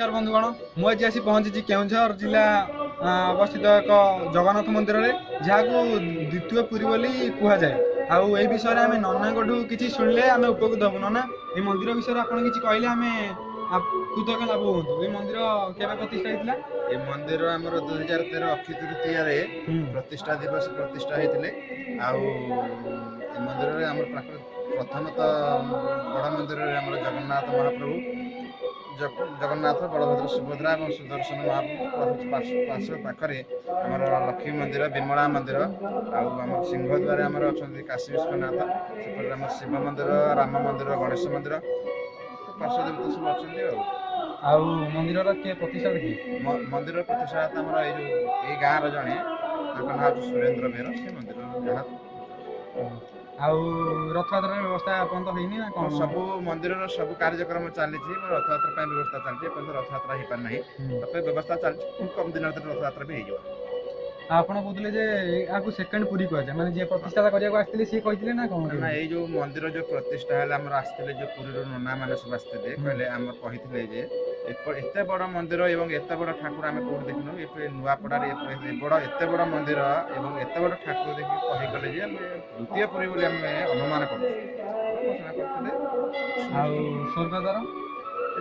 नमस्कार बंधुगण मुझे आसी पहुंची केउझर जिला अवस्थित एक जगन्नाथ मंदिर में जहाँ को द्वितीय पुरी बोली कहुए आउ ए विषय में नना कि शुणिले आम उपकृत हबु। नना ये मंदिर विषय आप किसी कहले आम कृतज्ञ लाभ हूँ। ये मंदिर केवे प्रतिष्ठा होता ये मंदिर आमर 2013 अक्षय तृतीय प्रतिष्ठा दिवस प्रतिष्ठा होते मंदिर में प्रथमतः बड़ मंदिर में जगन्नाथ महाप्रभु जगन्नाथ बलभद्र सुभद्रा और सुदर्शन महाप्रभु पार्श्व पाखे आमर लक्ष्मी मंदिर विमला मंदिर आम सिंहद्वार आमर अच्छा काशी विश्वनाथ सेपटे शिव मंदिर राम मंदिर गणेश मंदिर पार्श्व देवता सब अच्छा मंदिर किए प्रतिष्ठा देखिए मंदिर प्रतिष्ठा आमर ये गाँव जड़े ना सुरेन्द्र बेहरा से मंदिर रथयात्रा व्यवस्था अपन तो ना कौन सब मंदिर सब कार्यक्रम चली रथयात्रा व्यवस्था चलती रथयात्रा हो पार ना व्यवस्था चलती कम दिन रथयात्रा भी हो ଆପଣ କହୁଥିଲେ ଯେ ଆକୁ ସେକେଣ୍ଡ ପୁରୀ କୁହାଯାଏ ମାନେ ଯେ ପ୍ରତିଷ୍ଠା କରିବାକୁ ଆସିଥିଲେ ସିଏ କହିଥିଲେ ନା କଣ ନା ଏଇ ଯୋଉ ମନ୍ଦିର ଯୋଉ ପ୍ରତିଷ୍ଠା ହେଲା ଆମର ଆସିଥିଲେ ଯୋଉ ପୁରୀର ନନା ମାନେ ସବୁ ଆସିଥିଲେ କହିଲେ ଆମର କହିଥିଲେ ଯେ ଏତେ ବଡ଼ ମନ୍ଦିର ଏବଂ ଏତେ ବଡ଼ ଠାକୁର ଆମେ କୋଉଠି ଦେଖିନୁ ଏବେ ନୂଆପଡ଼ାରେ ଏତେ ବଡ଼ ମନ୍ଦିର ଏବଂ ଏତେ ବଡ଼ ଠାକୁର ଦେଖି କହିଗଲେ ଯେ ଆମେ ଦ୍ୱିତୀୟ ପୁରୀ ବୋଲି ଆମେ ଅନୁମାନ କରୁଛୁ ଘୋଷଣା କରିଥିଲେ। ଆଉ ସ୍ୱର୍ଗଦ୍ୱାର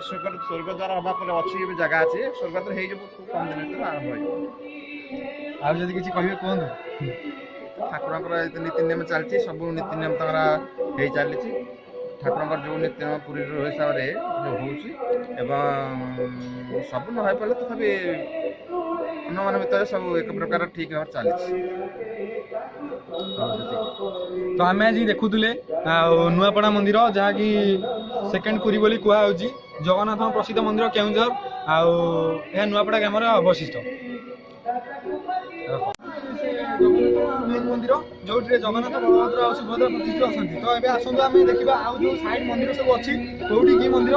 ସ୍ୱର୍ଗଦ୍ୱାର ହବା ପରେ ଅଛି ଏବେ ଜାଗା ଅଛି ସ୍ୱର୍ଗଦ୍ୱାର ହେଇଯିବ ଖୁବ କମ ଦିନ ଭିତରେ ଆରମ୍ଭ ହେଇଯିବ। ଆଉ ଯଦି କିଛି କହିବେ କୁହନ୍ତୁ। ଠାକୁରଙ୍କର ନୀତି ନିୟମ ଚାଲିଛି ସବୁ ନୀତି ନିୟମ ତାଙ୍କର ହେଇ ଚାଲିଛି ଠାକୁରଙ୍କର ଯୋଉ ନୀତି ନିୟମ ପୁରୀର ହିସାବରେ ଯୋଉ ହଉଛି ଏବଂ ସବୁ ନ ହେଇପାରିଲେ ତଥାପି ଅନ୍ୟମାନଙ୍କ ଭିତରେ ସବୁ ଏକ ପ୍ରକାର ଠିକ ଭାବରେ ଚାଲିଛି। तो आम आज देखुले नुआपड़ा मंदिर जहाँकि सेकेंड पुरी बोली कहुच्छी जगन्नाथ प्रसिद्ध मंदिर केउझर आ नुआपड़ा ग्राम अवशिष्ट मेन मंदिर जो जगन्नाथ बलभद्र और सुभद्रा प्रतिष्ठित अच्छा तो ये आसतु आम देखा आउ जो साइड मंदिर सब अच्छी कौटी कि मंदिर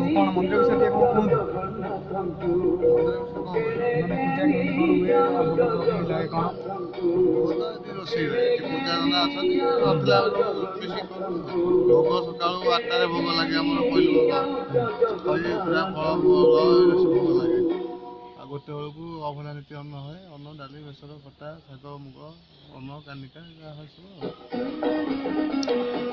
कौन मंदिर विषय कहते भोग सका 8 भोग लगे फल भोग लगे गोटे बेलू अभला नीति अन्न हुए अन्न डाली बेसर खटा शाग मुग अन्न कानिका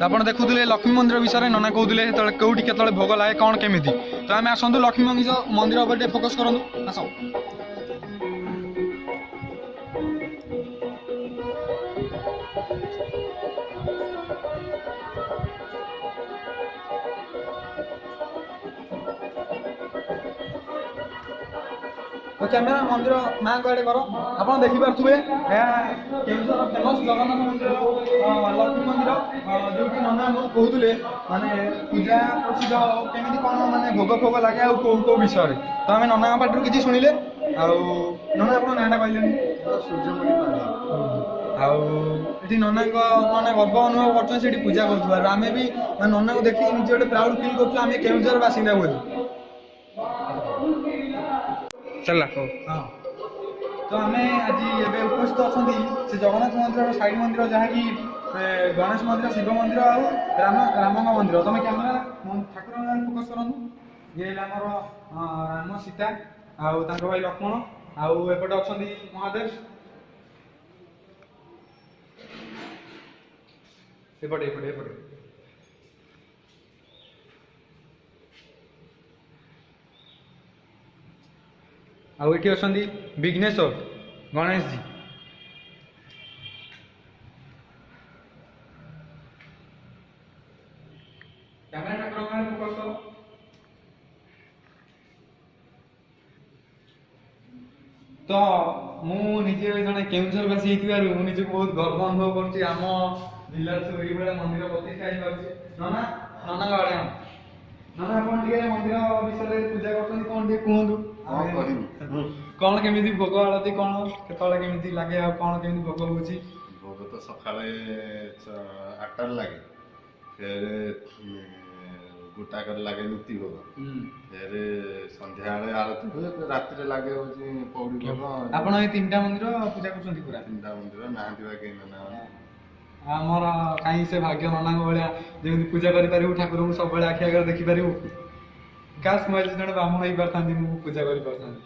आप देखुले लक्ष्मी मंदिर विषय नना कहते कौटी के भोग लगे कौन केमी तो आम आसतु लक्ष्मी मंदिर उपर फोकस करूँ आस तो कैमेरा मंदिर माँ को आड़े कर आप देखिपे फेमस जगन्नाथ मंदिर लक्ष्मी मंदिर जो नना कहते माने पूजा प्रसिद्ध केमी कौन माने भोग फोग लगे कौ विषय तो आम नना पार्टी किसी शुणिले नना आप नाटा कहले सूर्यमणि आठी नना मैंने गर्व अनुभव कर पूजा कर आम भी नना को देखिए निजे गोटे प्राउड फिल कर केउझर बासिंदा बोली चल हाँ तो आम आज ये उपस्थित अच्छा से जगन्नाथ मंदिर साइड मंदिर जहाँकि गणेश मंदिर शिव मंदिर आउ राम मंदिर तुम कैमेरा ठाकुर फोकस करूँ ये आमर राम सीता आउ भाई लक्ष्मण आउ एपटे अच्छा महादेव एपटे एपटे एपटे आउ ये अच्छा विघ्नेश्वर गणेश जी कैमेरा ठाकुर फोकस करो तो मुझे जड़े केउझरवासी मुझे बहुत गर्व अनुभव कर जिले मंदिर प्रतिष्ठा नना नना आड़े नना आप मंदिर विषय पूजा कर कौन कहतु कौन केमी भोग आलती कौन केमी लगे कौन केमी भोग हो भोग तो सका 8 लगे फिर ଗୋଟାକରେ ଲାଗେ ନୀତି ଭୋଗ ଫେରେ ସନ୍ଧ୍ୟାବେଳେ ଆଳତି ହୁଏ ରାତିରେ ଲାଗେ ହଉଛି ପୌଡ଼ି ଭୋଗ। ଆପଣ ଏଇ 3ଟା ମନ୍ଦିର ପୂଜା କରୁଛନ୍ତି ପୁରା? 3ଟା ମନ୍ଦିର ନାହାନ୍ତି ବା କେହି ନନା ମାନେ। ଆମର କାହିଁ ସେ ଭାଗ୍ୟ ନନାଙ୍କ ଭଳିଆ ଯେମିତି ପୂଜା କରିପାରିବୁ ଠାକୁରଙ୍କୁ ସବୁବେଳେ ଆଖି ଆଗରେ ଦେଖିପାରିବୁ। କାଶ ମୁଁ ଆଜି ଜଣେ ବ୍ରାହ୍ମଣ ହେଇପାରିଥାନ୍ତି, ମୁଁ ପୂଜା କରିପାରିଥାନ୍ତି।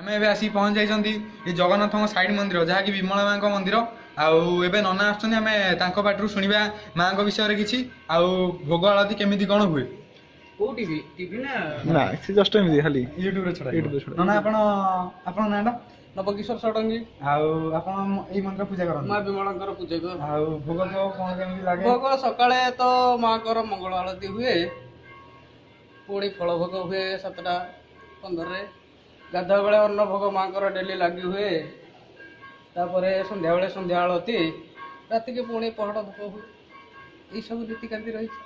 ଆମେ ଏବେ ଆସିକି ପହଞ୍ଚି ଯାଇଛନ୍ତି ଏ ଜଗନ୍ନାଥଙ୍କ ସାଇଡ୍ ମନ୍ଦିର ଯାହାକି ବିମଳା ମାଙ୍କ ମନ୍ଦିର। ଆଉ ଏବେ ନନା ଆସୁଛନ୍ତି, ଆମେ ତାଙ୍କ ପାଟିରୁ ଶୁଣିବା ମାଙ୍କ ବିଷୟରେ କିଛି, ଆଉ ଭୋଗ ଆଳତି କେମିତି କ'ଣ ହୁଏ। କୋଉ ଟିଭି ନା ସେ ଜଷ୍ଟ ଏମିତି ଖାଲି ୟୁଟ୍ୟୁବରେ ଛଡ଼ା ୟୁଟ୍ୟୁବରେ ଛଡ଼ା। ନନା ଆପଣଙ୍କ ନାଁଟା? ନବକିଶୋର ଷଡ଼ଙ୍ଗୀ। ଆଉ ଆପଣ ଏଇ ମନ୍ଦିର ପୂଜା କରନ୍ତି? ମା ବିମଳାଙ୍କର ପୂଜା କର। ଆଉ ଭୋଗ ତ କ'ଣ କେମିତି ଲାଗେ? ଭୋଗ ସକାଳେ ତ ମାଙ୍କର ମଙ୍ଗଳ ଆଳତି ହୁଏ, ପୁଣି ଫଳ ଭୋଗ ହୁଏ 7ଟା 15ରେ। ଗାଧୁଆ ବେଳେ ଅନ୍ନ ଭୋଗ ମାଙ୍କର ଡେଲି ଲାଗି ହୁଏ। ତାପରେ ସନ୍ଧ୍ୟାବେଳେ ସନ୍ଧ୍ୟା ଆଳତି, ରାତିକି ପୁଣି ପହଡ଼ ଭୋଗ ହୁଏ। ଏଇସବୁ ରୀତିକାନ୍ତି ରହିଛି।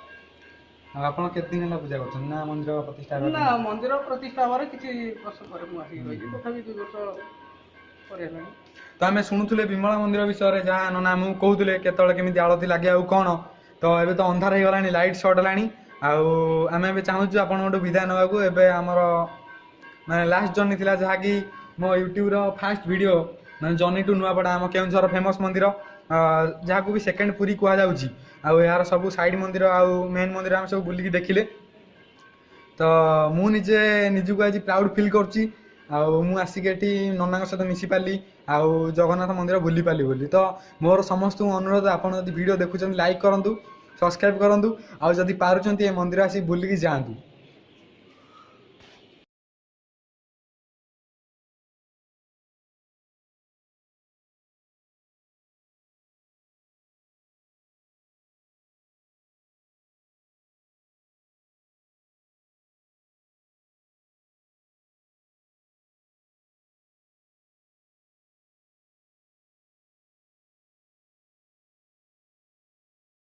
ଆଉ ଆପଣ କେତେ ଦିନ ହେଲା ପୂଜା କରୁଛନ୍ତି ନା ମନ୍ଦିର ପ୍ରତିଷ୍ଠା ହେବା ନା ମନ୍ଦିର ପ୍ରତିଷ୍ଠା ହେବାର କିଛି ବର୍ଷ ପରେ ମୁଁ ଆସିକି ରହିଛି, ତଥାପି 2 ବର୍ଷ ପରେ ହେଲାଣି। ତ ଆମେ ଶୁଣୁଥିଲେ ବିମଳା ମନ୍ଦିର ବିଷୟରେ, ଯାହା ନନା ଆମକୁ କହୁଥିଲେ କେତେବେଳେ କେମିତି ଆଳତି ଲାଗେ ଆଉ କ'ଣ। ତ ଏବେ ତ ଅନ୍ଧାର ହେଇଗଲାଣି, ଲାଇଟ୍ ସର୍ଟ ହେଲାଣି। ଆଉ ଆମେ ଏବେ ଚାହୁଁଛୁ ଆପଣଙ୍କଠୁ ବିଦାୟ ନେବାକୁ। ଏବେ ଆମର ମାନେ ଲାଷ୍ଟ ଜର୍ଣ୍ଣି ଥିଲା, ଯାହାକି ମୋ ୟୁଟ୍ୟୁବର ଫାଷ୍ଟ ଭିଡ଼ିଓ, ମାନେ ଜର୍ଣ୍ଣି ଟୁ ନୂଆପଡ଼ା, ଆମ କେଉଁଝର ଫେମସ୍ ମନ୍ଦିର, ଯାହାକୁ ବି ସେକେଣ୍ଡ ପୁରୀ କୁହାଯାଉଛି। ଆଉ ଏହାର ସବୁ ସାଇଡ୍ ମନ୍ଦିର ଆଉ ମେନ୍ ମନ୍ଦିର ଆମେ ସବୁ ବୁଲିକି ଦେଖିଲେ। ତ ମୁଁ ନିଜକୁ ଆଜି ପ୍ରାଉଡ୍ ଫିଲ୍ କରୁଛି। ଆଉ ମୁଁ ଆସିକି ଏଠି ନନାଙ୍କ ସହିତ ମିଶି ପାରିଲି, ଆଉ ଜଗନ୍ନାଥ ମନ୍ଦିର ବୁଲି ପାରିଲି ବୋଲି। ତ ମୋର ସମସ୍ତଙ୍କୁ ଅନୁରୋଧ, ଆପଣ ଯଦି ଭିଡ଼ିଓ ଦେଖୁଛନ୍ତି ଲାଇକ୍ କରନ୍ତୁ, ସବସ୍କ୍ରାଇବ୍ କରନ୍ତୁ, ଆଉ ଯଦି ପାରୁଛନ୍ତି ଏ ମନ୍ଦିର ଆସିକି ବୁଲିକି ଯାଆନ୍ତୁ।